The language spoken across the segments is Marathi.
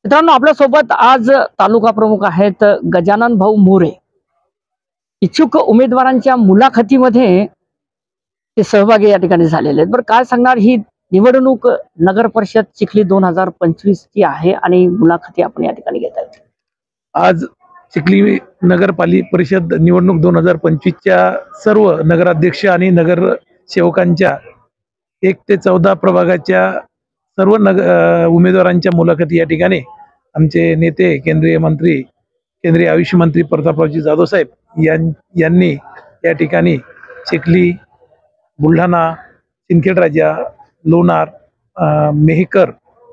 मित्रांनो, आपल्या सोबत आज तालुका प्रमुख आहेत गजानन भाऊ मोरे. इच्छुक उमेदवारांच्या मुलाखतीमध्ये ते सहभागी या ठिकाणी झालेले आहेत. बरं, काय सांगणार ही निवडणूक नगर परिषद चिखली 2025 ची आहे आणि मुलाखती आपण या ठिकाणी घेत आहोत. आज चिखली नगरपालिका परिषद निवडणूक 2025च्या सर्व नगराध्यक्ष आणि नगरसेवकांच्या 1 ते 14 प्रभागाच्या सर्व उमेदवारांच्या मुलाखती या ठिकाणी आमचे नेते केंद्रीय मंत्री, केंद्रीय आयुष मंत्री प्रतापरावजी जाधव साहेब यांनी या ठिकाणी चिखली, बुलढाणा, सिंदखेड राजा, लोणार, मेहकर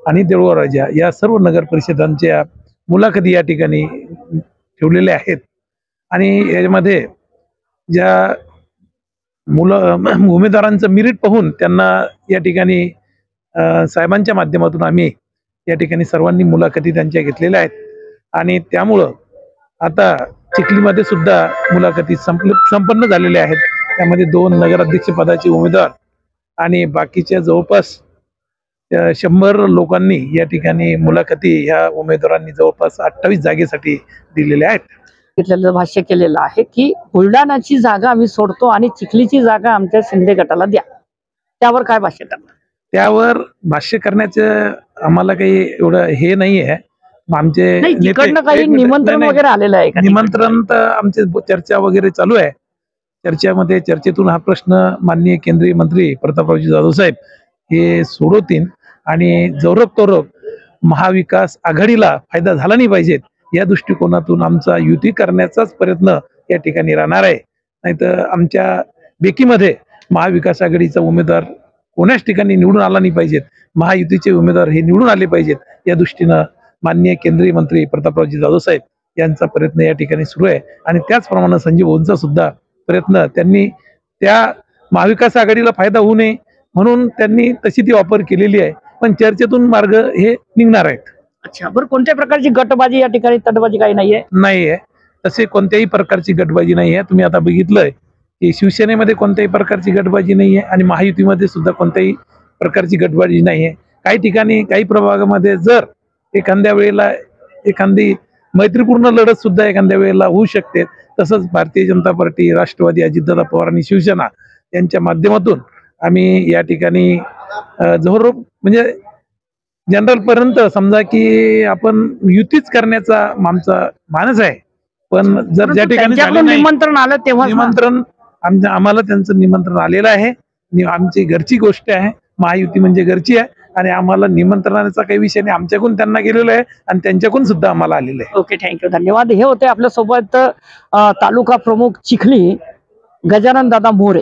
आणि देऊळगाव राजा या सर्व नगर परिषदांच्या मुलाखती या ठिकाणी ठेवलेल्या आहेत. आणि यामध्ये ज्या उमेदवारांचं मेरिट पाहून त्यांना या ठिकाणी साहेबांच्या माध्यमातून आम्ही या ठिकाणी सर्वांनी मुलाखती त्यांच्या घेतलेल्या आहेत. आणि त्यामुळं आता चिखलीमध्ये सुद्धा मुलाखती संपन्न झालेल्या आहेत. त्यामध्ये 2 नगराध्यक्ष पदाचे उमेदवार आणि बाकीच्या जवळपास 100 लोकांनी या ठिकाणी मुलाखती ह्या उमेदवारांनी जवळपास 28 जागेसाठी दिलेल्या आहेत. तिथलं भाष्य केलेलं आहे की बुलढाणाची जागा आम्ही सोडतो आणि चिखलीची जागा आमच्या शिंदे गटाला द्या. त्यावर काय भाष्य करणार? त्यावर भाष्य करण्याचं आम्हाला काही एवढं हे नाही आहे. आमचे काही निमंत्रण वगैरे आलेलं आहे का? निमंत्रण तर आमचे चर्चा वगैरे चालू आहे. चर्चेतून हा प्रश्न माननीय केंद्रीय मंत्री प्रतापरावजी जाधव साहेब हे सोडवतील आणि जोरक महाविकास आघाडीला फायदा झाला नाही पाहिजेत या दृष्टिकोनातून आमचा युती करण्याचाच प्रयत्न या ठिकाणी राहणार आहे. नाहीतर आमच्या बेकीमध्ये महाविकास आघाडीचा उमेदवार कोणाच ठिकाणी निवडून आला नाही पाहिजेत. महायुतीचे उमेदवार हे निवडून आले पाहिजेत या दृष्टीनं माननीय केंद्रीय मंत्री प्रतापरावजी जाधव साहेब यांचा प्रयत्न या ठिकाणी सुरू आहे. आणि त्याचप्रमाणे संजय भाऊंचा सुद्धा प्रयत्न, त्यांनी त्या महाविकास आघाडीला फायदा होऊ नये म्हणून त्यांनी तशी ती ऑफर केलेली आहे. पण चर्चेतून मार्ग हे निघणार आहेत. अच्छा, बरं, कोणत्या प्रकारची गटबाजी या ठिकाणी, तटबाजी काही नाहीये. तसे कोणत्याही प्रकारची गटबाजी नाही आहे. तुम्ही आता बघितलंय की शिवसेनेमध्ये कोणत्याही प्रकारची गटबाजी नाही आहे आणि महायुतीमध्ये सुद्धा कोणत्याही प्रकारची गटबाजी नाही आहे. काही ठिकाणी काही प्रभागामध्ये जर एखाद्या वेळेला एखादी मैत्रीपूर्ण लढत सुद्धा एखाद्या वेळेला होऊ शकते. तसंच भारतीय जनता पार्टी, राष्ट्रवादी, अजितदादा पवार आणि शिवसेना यांच्या माध्यमातून आम्ही या ठिकाणी जवळ म्हणजे जनरल पर्यंत समजा की आपण युतीच करण्याचा आमचा मानस आहे. पण जर ज्या ठिकाणी निमंत्रण आलं तेव्हा आम्हाला त्यांचं निमंत्रण आलेलं आहे. आमची घरची गोष्ट आहे. महायुती म्हणजे घरची आहे आणि आम्हाला निमंत्रणाचा काही विषय नाही. आमच्याकडून त्यांना गेलेलं आहे आणि त्यांच्याकडून सुद्धा आम्हाला आलेलं आहे. ओके, थँक्यू, धन्यवाद. हे होते आपल्या सोबत तालुका प्रमुख चिखली गजानन दादा मोरे.